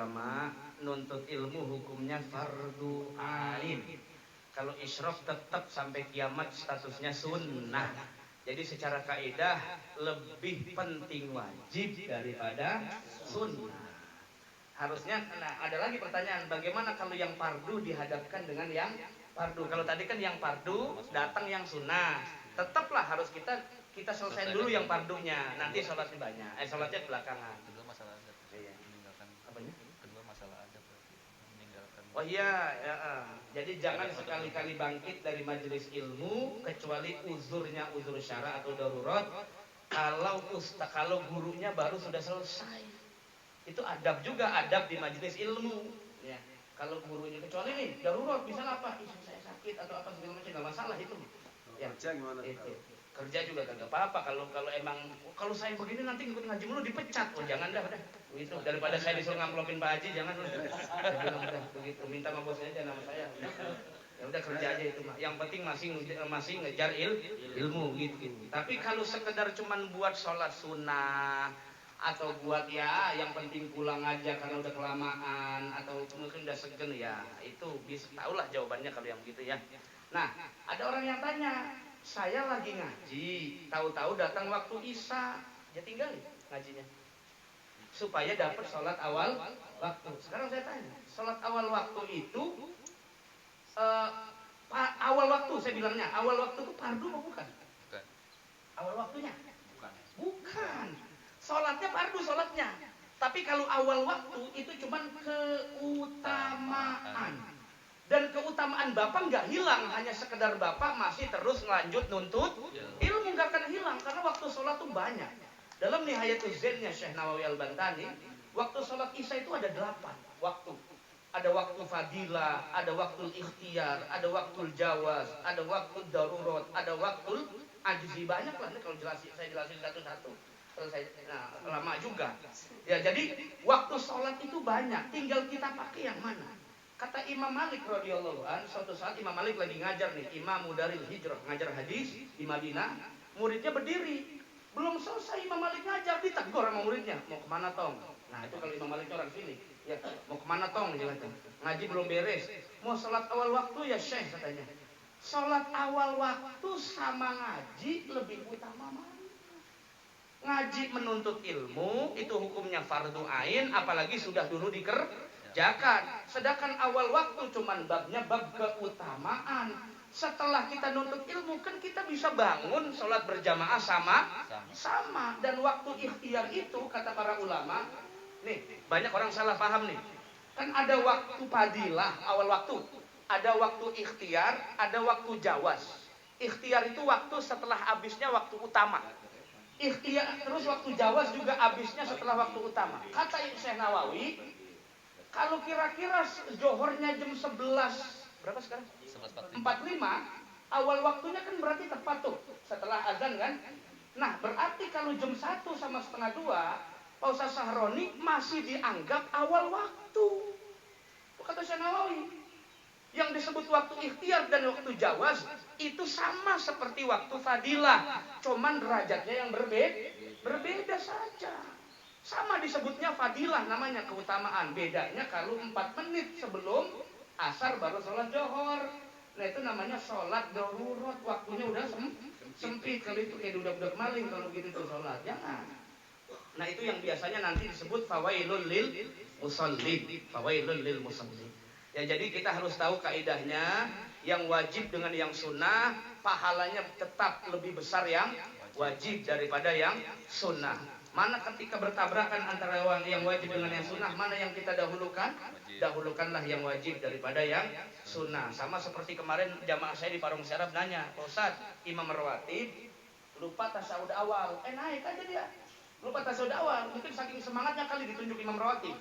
ulama, nuntut ilmu hukumnya fardu ain. Kalau isyraf tetap sampai kiamat statusnya sunnah. Jadi secara kaidah lebih penting wajib daripada sunnah. Harusnya, nah ada lagi pertanyaan, bagaimana kalau yang fardu dihadapkan dengan yang fardu? Kalau tadi kan yang fardu datang yang sunnah, tetaplah harus kita selesaiin dulu yang fardunya. Nanti sholatnya banyak, sholatnya belakangan. Kedua masalah adab. Iya. Meninggalkan apanya? Kedua masalah adab meninggalkan. Oh iya, ya, jadi jangan sekali-kali bangkit dari majelis ilmu kecuali uzurnya uzur syara atau darurat. Kalau gurunya baru sudah selesai, itu adab juga, adab di majelis ilmu. Ya, kalau gurunya kecuali nih darurat, bisa apa? Istri saya sakit atau apa segala macam, nggak masalah itu. Ya, kerja gimana? Kerja juga kagak apa-apa. Kalau saya begini nanti ngikut ngaji mulu dipecat. Oh jangan dah udah. Begitu daripada saya disuruh ngamplopin Pak Haji, jangan udah. Saya bilang udah begitu, minta sama bosnya aja nama saya. Ya udah kerja aja itu mah. Yang penting masih ngejar ilmu gitu. Tapi kalau sekedar cuman buat sholat sunnah atau buat ya yang penting pulang aja karena udah kelamaan atau mungkin udah segen, ya itu bisa tahulah jawabannya kalau yang gitu ya. Nah, ada orang yang tanya, saya lagi ngaji, tahu-tahu datang waktu Isya, ya tinggal ngajinya supaya dapat sholat awal waktu. Sekarang saya tanya, sholat awal waktu itu awal waktu, saya bilangnya awal waktu itu fardu apa bukan? Bukan. Awal waktunya? Bukan. Sholatnya fardu sholatnya. Tapi kalau awal waktu itu cuman keutamaan. Dan keutamaan Bapak nggak hilang, hanya sekedar Bapak masih terus lanjut nuntut ilmu, nggak akan hilang karena waktu sholat tuh banyak. Dalam Nihayatul Zainnya Syekh Nawawi Al-Bantani, waktu sholat Isya itu ada 8 waktu. Ada waktu fadilah, ada waktu ikhtiar, ada waktu jawaz, ada waktu darurat, ada waktu ajzi, banyak lah. Ini kalau saya jelasin satu-satu, lama juga. Ya, jadi waktu sholat itu banyak, tinggal kita pakai yang mana. Kata Imam Malik radhiyallahu anhu, suatu saat Imam Malik lagi ngajar nih, Imam Mudaril Hijrah, ngajar hadis di Madinah. Muridnya berdiri, belum selesai Imam Malik ngajar, ditegur sama muridnya, mau kemana tong? Nah itu kalau Imam Malik orang sini, ya mau kemana tong? Dia kata, ngaji belum beres, mau sholat awal waktu ya Syekh katanya. Sholat awal waktu sama ngaji lebih utama mana? Ngaji menuntut ilmu itu hukumnya fardu ain, apalagi sudah dulu dikerjakan. Sedangkan awal waktu cuman babnya bab keutamaan. Setelah kita nuntut ilmu kan kita bisa bangun sholat berjamaah sama. Dan waktu ikhtiar itu kata para ulama, nih banyak orang salah paham nih. Kan ada waktu fadilah awal waktu, ada waktu ikhtiar, ada waktu jawaz. Ikhtiar itu waktu setelah habisnya waktu utama. Ikhtiar terus waktu jawaz juga habisnya setelah waktu utama. Kata Syekh Nawawi, kalau kira-kira johornya jam 11 berapa sekarang? 11.45. Awal waktunya kan berarti tepat tuh setelah azan kan? Nah, berarti kalau jam 1 sama setengah 2 Pak Ustaz Sahroni masih dianggap awal waktu. Kata Syekh Nawawi, yang disebut waktu ikhtiar dan waktu jawaz itu sama seperti waktu fadilah, cuman derajatnya yang berbeda saja. Sama disebutnya fadilah, namanya keutamaan. Bedanya kalau 4 menit sebelum asar baru sholat johor. Nah itu namanya sholat darurat, waktunya udah sempit. Kalau itu kayak budak-budak maling kalau gitu tuh sholat, jangan. Nah itu yang biasanya nanti disebut fawailul lil musallin. Fawailul lil musallin. Ya jadi kita harus tahu kaidahnya, yang wajib dengan yang sunnah pahalanya tetap lebih besar yang wajib daripada yang sunnah. Mana ketika bertabrakan antara yang wajib dengan yang sunnah, mana yang kita dahulukan? Dahulukanlah yang wajib daripada yang sunnah. Sama seperti kemarin jamaah saya di Parung Syarab nanya, Ustaz, Imam Rawatib lupa tasyahud awal. Naik aja dia. Lupa tasyahud awal. Mungkin saking semangatnya kali ditunjuk Imam Rawatib.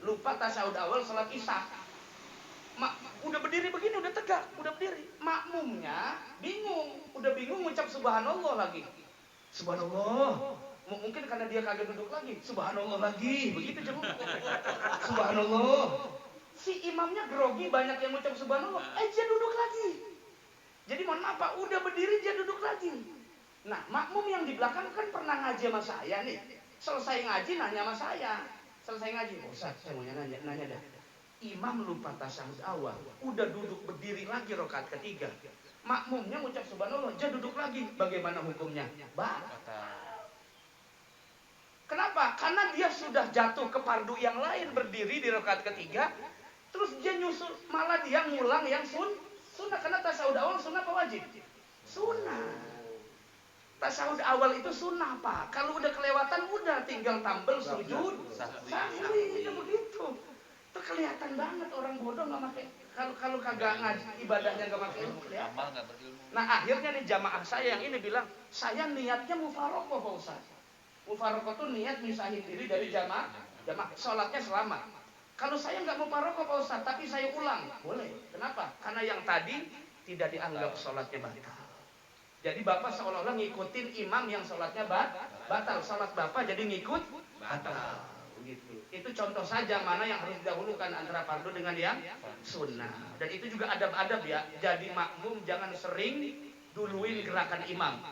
Lupa tasyahud awal salat Isya. Udah berdiri begini, udah tegak, udah berdiri. Makmumnya bingung, udah bingung ngucap subhanallah lagi. Subhanallah. Mungkin karena dia kagak duduk lagi, subhanallah lagi, begitu coba. Subhanallah. Si imamnya grogi, banyak yang ngucap subhanallah, dia duduk lagi. Jadi mohon maaf Pak, udah berdiri dia duduk lagi. Nah, makmum yang di belakang kan pernah ngaji sama saya nih. Selesai ngaji nanya sama saya, Selesai ngaji, Ustaz, saya mau nanya dah. Imam lupa tasyahud awal, udah duduk berdiri lagi rakaat ketiga. Makmumnya ngucap subhanallah, dia duduk lagi. Bagaimana hukumnya? Batal. Kenapa? Karena dia sudah jatuh ke fardu yang lain, berdiri di rakaat ketiga, terus dia nyusul, malah dia ngulang yang sunnah. Karena tasyahud awal sunnah apa wajib? Sunnah. Tasyahud awal itu sunnah, Pak. Kalau udah kelewatan, udah tinggal tampil sujud sahwi. Itu begitu. Itu kelihatan banget orang bodoh nggak pakai. Kalau kagak ngaji ibadahnya nggak pakai ilmu, amal nggak berilmu. Nah akhirnya nih jamaah saya yang ini bilang, saya niatnya mufarokoh Pak Ustaz. Mufarokoh tuh niat misahin diri dari jamaah, sholatnya selamat. Kalau saya nggak mufarokoh Pak Ustaz, tapi saya ulang, boleh. Kenapa? Karena yang tadi tidak dianggap sholatnya batal. Jadi Bapak seolah-olah ngikutin imam yang sholatnya batal. Sholat Bapak jadi ngikut batal. Gitu. Itu contoh saja mana yang harus didahulukan antara fardu dengan yang sunnah. Dan itu juga adab-adab ya. Jadi makmum jangan sering duluin gerakan imam.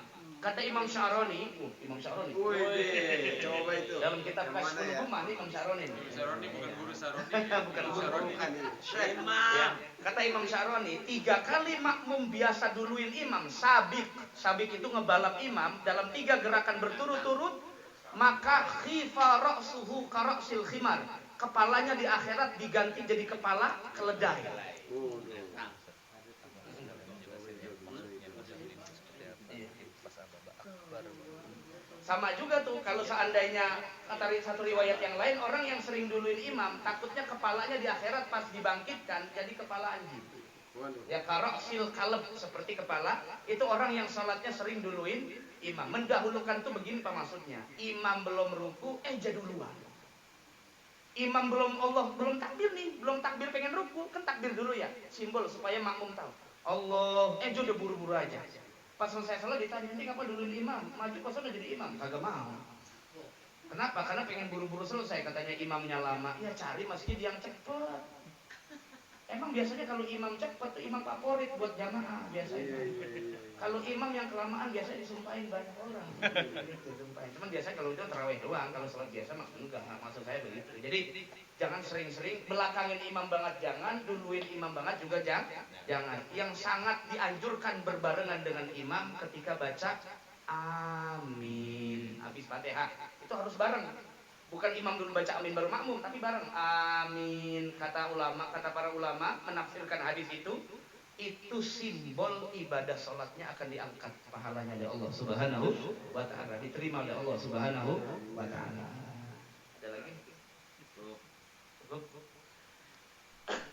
Kata Imam Syaroni, Imam Syaroni. Coba itu. Dalam kitab Fathul Gumah Imam Syaroni. Syaroni bukan guru Syaroni. Bukan guru. Syekh. Ya. Kata Imam Syaroni, 3 kali makmum biasa duluin imam, sabik itu ngebalap imam dalam 3 gerakan berturut-turut, maka khifa ra'suhu kara'sil khimar. Kepalanya di akhirat diganti jadi kepala keledai. Sama juga tuh kalau seandainya kata satu riwayat yang lain, orang yang sering duluin imam takutnya kepalanya di akhirat pas dibangkitkan jadi kepala anjing. Ya karoksil kaleb, seperti kepala. Itu orang yang sholatnya sering duluin imam. Mendahulukan tuh begini Pak maksudnya. Imam belum ruku, dia duluan. Imam belum takbir nih, belum takbir pengen ruku, kan takbir dulu ya, simbol supaya makmum tahu. Allah, udah buru-buru aja. Pas selesai sholat ditanya, ini kapan duluin imam? Maju pas udah jadi imam, kagak mau. Kenapa? Karena pengen buru-buru selesai, katanya imamnya lama. Ya cari masjid yang cepet. Emang biasanya kalau imam cepet tuh imam favorit buat jamaah biasanya. Kalau imam yang kelamaan biasanya disumpahin banyak orang. Cuman biasanya kalau itu tarawih doang, kalau sholat biasa enggak. Maksud saya begitu. Jadi jangan sering-sering belakangin imam banget, jangan duluin imam banget juga jangan. Yang sangat dianjurkan berbarengan dengan imam ketika baca amin habis Fatihah. Itu harus bareng. Bukan imam dulu baca amin baru makmum, tapi bareng amin. Kata para ulama menafsirkan hadis itu simbol ibadah sholatnya akan diangkat pahalanya oleh Allah Subhanahu wa ta'ala, diterima oleh Allah Subhanahu wa ta'ala.